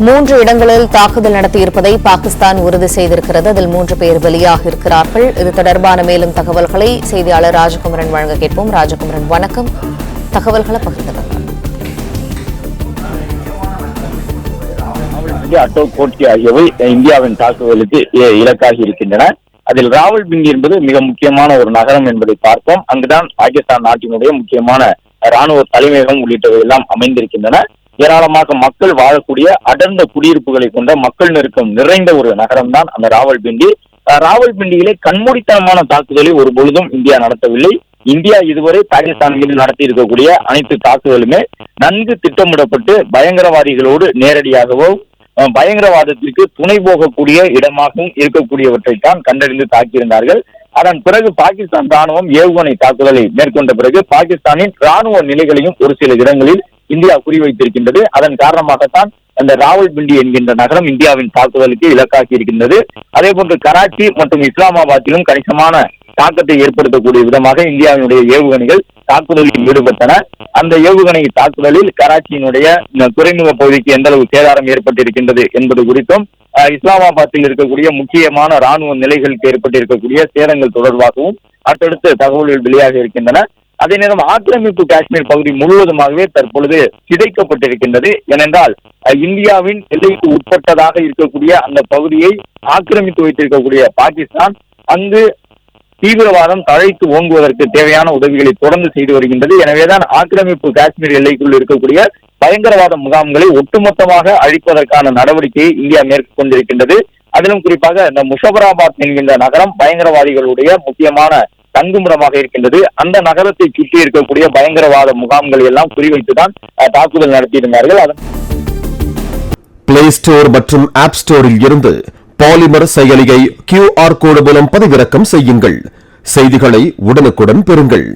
3 இடங்களில் தாக்குதல் நடத்தியிருப்பதை பாகிஸ்தான் உறுதி செய்திருக்கிறது. அதில் 3 பேர் பலியாக இருக்கிறார்கள். இது தொடர்பான மேலும் தகவல்களை செய்தியாளர் ராஜகுமரன் வழங்க கேட்போம். ராஜகுமரன், வணக்கம். தகவல்களை பகிர்ந்து அட்டோகோட்டி ஆகியவை இந்தியாவின் தாக்குதலுக்கு இலக்காகி இருக்கின்றன. அதில் ராவல்பிண்டி என்பது மிக முக்கியமான ஒரு நகரம் என்பதை பார்த்தோம். அங்குதான் பாகிஸ்தான் நாட்டினுடைய முக்கியமான ராணுவ தலைமையகம் உள்ளிட்டவை எல்லாம் அமைந்திருக்கின்றன. ஏராளமாக மக்கள் வாழக்கூடிய அடர்ந்த குடியிருப்புகளை கொண்ட மக்கள் நெருக்கம் நிறைந்த ஒரு நகரம் தான் அந்த ராவல்பிண்டி. ராவல்பிண்டியிலே கண்மூடித்தனமான தாக்குதலை ஒரு பொழுதும் இந்தியா நடத்தவில்லை. இந்தியா இதுவரை பாகிஸ்தான் மீது நடத்தி இருக்கக்கூடிய அனைத்து தாக்குதலுமே நன்கு திட்டமிடப்பட்டு பயங்கரவாதிகளோடு நேரடியாகவோ பயங்கரவாதத்திற்கு துணை போகக்கூடிய இடமாகவும் இருக்கக்கூடியவற்றை தான் கண்டறிந்து தாக்கியிருந்தார்கள். அதன் பிறகு பாகிஸ்தான் ராணுவம் ஏவுகணை தாக்குதலை மேற்கொண்ட பிறகு பாகிஸ்தானின் ராணுவ நிலைகளையும் ஒரு சில இடங்களில் இந்தியா குறிவைத்திருக்கின்றது. அதன் காரணமாகத்தான் அந்த ராவல்பிண்டி என்கின்ற நகரம் இந்தியாவின் தாக்குதலுக்கு இலக்காகி இருக்கின்றது. அதே போன்று கராச்சி மற்றும் இஸ்லாமாபாத்திலும் கணிசமான தாக்கத்தை ஏற்படுத்தக்கூடிய விதமாக இந்தியாவினுடைய ஏவுகணைகள் தாக்குதலில் ஈடுபட்டன. அந்த ஏவுகணை தாக்குதலில் கராச்சியினுடைய துறைமுக பகுதிக்கு எந்த அளவு சேதாரம் ஏற்பட்டிருக்கின்றது என்பது குறித்தும் இஸ்லாமாபாத்தில் இருக்கக்கூடிய முக்கியமான ராணுவ நிலைகளுக்கு ஏற்பட்டிருக்கக்கூடிய சேதங்கள் தொடர்பாகவும் அடுத்தடுத்து தகவல்கள் வெளியாக இருக்கின்றன. அதே நேரம் ஆக்கிரமிப்பு காஷ்மீர் பகுதி முழுவதுமாகவே தற்பொழுது சிதைக்கப்பட்டிருக்கின்றது. ஏனென்றால் இந்தியாவின் எல்லைக்கு உட்பட்டதாக இருக்கக்கூடிய அந்த பகுதியை ஆக்கிரமித்து வைத்திருக்கக்கூடிய பாகிஸ்தான் அங்கு தீவிரவாதம் தழைத்து ஓங்குவதற்கு தேவையான உதவிகளை தொடர்ந்து செய்து வருகின்றது. எனவேதான் ஆக்கிரமிப்பு காஷ்மீர் எல்லைக்குள் இருக்கக்கூடிய பயங்கரவாத முகாம்களை ஒட்டுமொத்தமாக அழிப்பதற்கான நடவடிக்கையை இந்தியா மேற்கொண்டிருக்கின்றது. அதிலும் குறிப்பாக இந்த முஷபராபாத் என்கின்ற நகரம் பயங்கரவாதிகளுடைய முக்கியமான தங்குமிடமாக இருக்கின்றது. அந்த நகரத்தை சுற்றி இருக்கக்கூடிய பயங்கரவாத முகாம்களை எல்லாம் குறிவைத்துதான் தாக்குதல் நடத்தியிருந்தார்கள். பிளே ஸ்டோர் மற்றும் ஆப் ஸ்டோரில் இருந்து பாலிமர் செயலியை QR கோடு மூலம் பதிவிறக்கம் செய்யுங்கள். செய்திகளை உடனுக்குடன் பெறுங்கள்.